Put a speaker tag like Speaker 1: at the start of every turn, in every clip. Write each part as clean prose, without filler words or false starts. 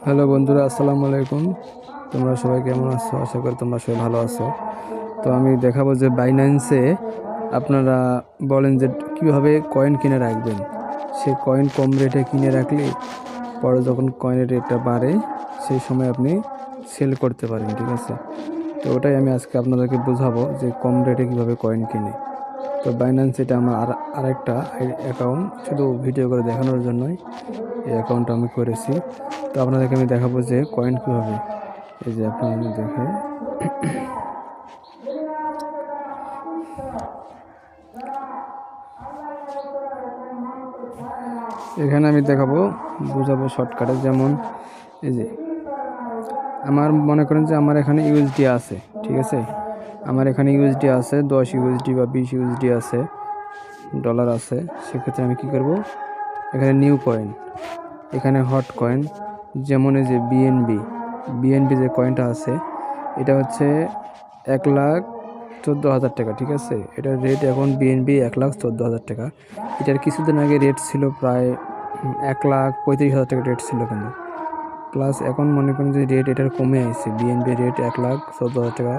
Speaker 1: Hello বন্ধুরা, আসসালামু আলাইকুম। তোমরা সবাই কেমন আছো? আশা করি তোমরা সবাই ভালো আছো। তো আমি দেখাবো যে বাইন্যান্সে আপনারা বলেন যে কীভাবে কয়েন কিনে রাখবেন। সে কয়েন কম রেটে কিনে রাখলে পরে যখন কয়েনের রেটটা বাড়ে সেই সময় আপনি সেল করতে পারেন, ঠিক আছে? তো ওটাই আমি আজকে আপনাদেরকে বোঝাবো যে কম রেটে কীভাবে কয়েন কিনে। তো বাইন্যান্স এটা আমার আরেকটা অ্যাকাউন্ট, শুধু ভিডিও করে দেখানোর জন্যই এই অ্যাকাউন্টটা আমি করেছি। তো আপনাদেরকে আমি দেখাবো যে কয়েন কীভাবে, এই যে আপনারা দেখে এখানে আমি দেখাবো, বোঝাবো শর্টকাটে। যেমন এই যে আমার মনে করেন যে আমার এখানে ইউএসডি আছে, ঠিক আছে? আমার এখানে ইউএসডি আছে 10 ইউএসডি বা 20 ইউএসডি আছে, ডলার আছে। সেক্ষেত্রে আমি কি করব, এখানে নিউ কয়েন, এখানে হট কয়েন, যেমন এই যে বিএনবি যে কয়েনটা আছে, এটা হচ্ছে 1,14,000 টাকা, ঠিক আছে? এটার রেট এখন বিএনবি 1,14,000 টাকা। এটার কিছুদিন আগে রেট ছিল প্রায় 1,35,000 টাকা রেট ছিল, কিন্তু প্লাস এখন মনে করেন যে রেট এটার কমে আসছে, বিএনবি রেট 1,14,000 টাকা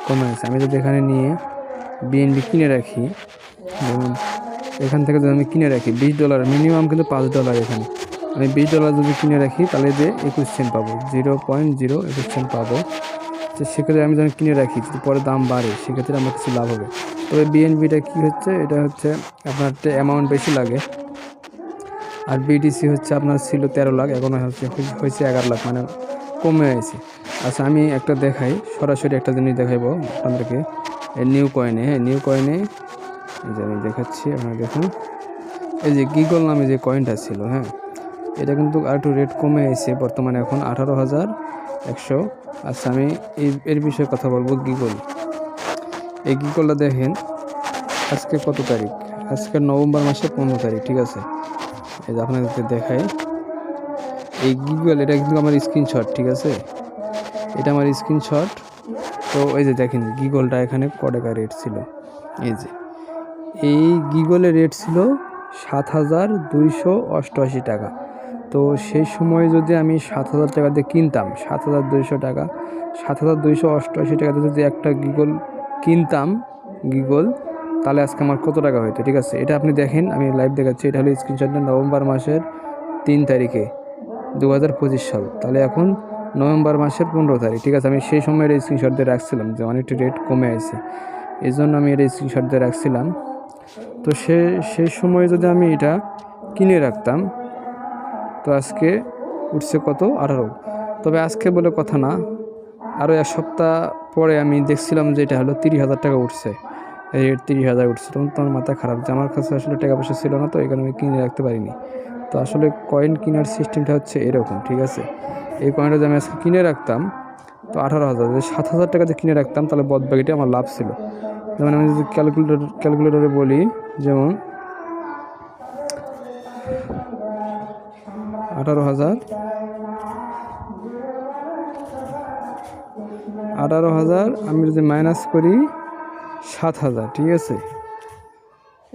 Speaker 1: কমে আসছে। আমি যদি এখানে নিয়ে বিএনবি কিনে রাখি, যেমন এখান থেকে যদি আমি কিনে রাখি $20, মিনিমাম কিন্তু $5, এখানে আমি $20 যদি কিনে রাখি তাহলে যে 21 সেন্ট পাবো, 0.021 সেন্ট পাবো। তো সেক্ষেত্রে আমি যখন কিনে রাখি, যদি পরে দাম বাড়ে সেক্ষেত্রে আমার কিছু লাভ হবে। তবে বিএনবিটা কী হচ্ছে, এটা হচ্ছে আপনার অ্যামাউন্ট বেশি লাগে। আর বিটিসি হচ্ছে আপনার ছিল 13 লাখ, এখন হয়েছে 11 লাখ, মানে কমে আছে। আচ্ছা, আমি একটা দেখাই, সরাসরি একটা জিনিস দেখাইবো আপনাদেরকে। নিউ কয়েনে, নিউ কয়েনে যে আমি দেখাচ্ছি, আপনারা দেখুন। এই যে গিগল নামে যে কয়েনটা ছিল, এটা কিন্তু আর একটু রেট কমে এসে বর্তমানে এখন 18,100। আচ্ছা, আমি এর বিষয়ে কথা বলবো। এই গিগলটা দেখেন, আজকে কত তারিখ? আজকে নভেম্বর মাসের 15 তারিখ, ঠিক আছে? এই যে আপনাদেরকে দেখাই, এই গিগল, এটা কিন্তু আমার স্ক্রিনশট, ঠিক আছে? এটা আমার স্ক্রিনশট। তো এই যে দেখেন গিগলটা এখানে ক টাকা রেট ছিল। এই গিগলের রেট ছিল 7,288 টাকা। তো সেই সময় যদি আমি 7,000 টাকা দিয়ে কিনতাম, 7,200 টাকা, 7,288 টাকাতে যদি একটা গিগল কিনতাম, তাহলে আজকে আমার কত টাকা হইতো, ঠিক আছে? এটা আপনি দেখেন, আমি লাইভ দেখাচ্ছি। এটা হলো স্ক্রিনশটটা নভেম্বর মাসের 3 তারিখে 2025 সাল। তাহলে এখন নভেম্বর মাসের 15 তারিখ, ঠিক আছে? আমি সেই সময় এটা স্ক্রিনশট দিয়ে রাখছিলাম যে অনেকটা রেট কমে আছে, এই জন্য আমি এটা স্ক্রিনশট দিয়ে রাখছিলাম। তো সেই সময় যদি আমি এটা কিনে রাখতাম, তো আজকে উঠছে কত, 18। তবে আজকে বলে কথা না, আরও এক সপ্তাহ পরে আমি দেখছিলাম যে এটা হলো 30,000 টাকা উঠছে, রেট 30,000 উঠছে। তখন তোমার মাথা খারাপ যে আমার কাছে আসলে টাকা পয়সা ছিল না, তো এখানে আমি কিনে রাখতে পারিনি। তো আসলে কয়েন কেনার সিস্টেমটা হচ্ছে এরকম, ঠিক আছে? এই কয়েনটা যদি আমি আজকে কিনে রাখতাম, তো 18,000, যদি 7,000 টাকাতে কিনে রাখতাম তাহলে বদবাকিটা আমার লাভ ছিল। যেমন আমি যদি ক্যালকুলেটরে বলি, যেমন 18,000 আমি যদি মাইনাস করি 7,000, ঠিক আছে?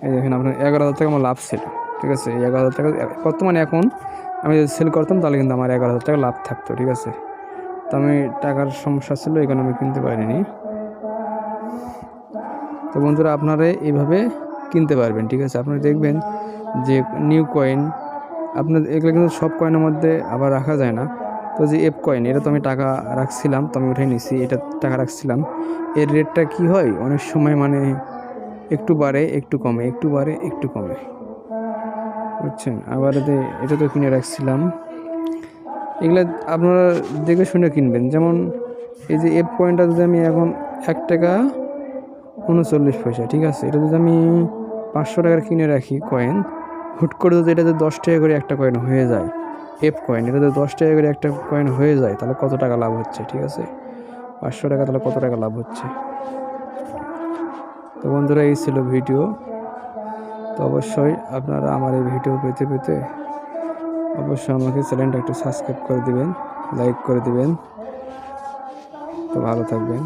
Speaker 1: এই দেখেন আপনার 11,000 টাকা আমার লাভ ছিল, ঠিক আছে? এই 11,000 টাকা বর্তমানে এখন আমি যদি সেল করতাম তাহলে কিন্তু আমার 11,000 টাকা লাভ থাকতো, ঠিক আছে? তো আমি টাকার সমস্যা ছিল, এখানে আমি কিনতে পারিনি। তো বন্ধুরা, আপনারা এইভাবে কিনতে পারবেন, ঠিক আছে? আপনারা দেখবেন যে নিউ কয়েন, আপনার এগুলো কিন্তু সব কয়েনের মধ্যে আবার রাখা যায় না। তো যে এফ কয়েন, এটা তো আমি টাকা রাখছিলাম, তো আমি উঠে নিছি, এটা টাকা রাখছিলাম। এর রেটটা কি হয়, অনেক সময় মানে একটু বাড়ে একটু কমে, একটু বাড়ে একটু কমে, বুঝছেন? আবার এটা তো কিনে রাখছিলাম। এগুলো আপনারা দেখে শুনে কিনবেন। যেমন এই যে এফ কয়েনটা যদি আমি এখন 1 টাকা 39 পয়সা, ঠিক আছে? এটা যদি আমি 500 টাকার কিনে রাখি কয়েন, হুট করে যদি এটা যদি 10 টাকা করে একটা কয়েন হয়ে যায়, এফ কয়েন, এটা যদি 10 টাকা করে একটা কয়েন হয়ে যায়, তাহলে কত টাকা লাভ হচ্ছে, ঠিক আছে? 500 টাকা, তাহলে কত টাকা লাভ হচ্ছে? তো বন্ধুরা, এই ছিল ভিডিও। তো অবশ্যই আপনারা আমার এই ভিডিও পেতে অবশ্যই আমাকে চ্যানেলটা একটু সাবস্ক্রাইব করে দিবেন, লাইক করে দিবেন। তো ভালো থাকবেন।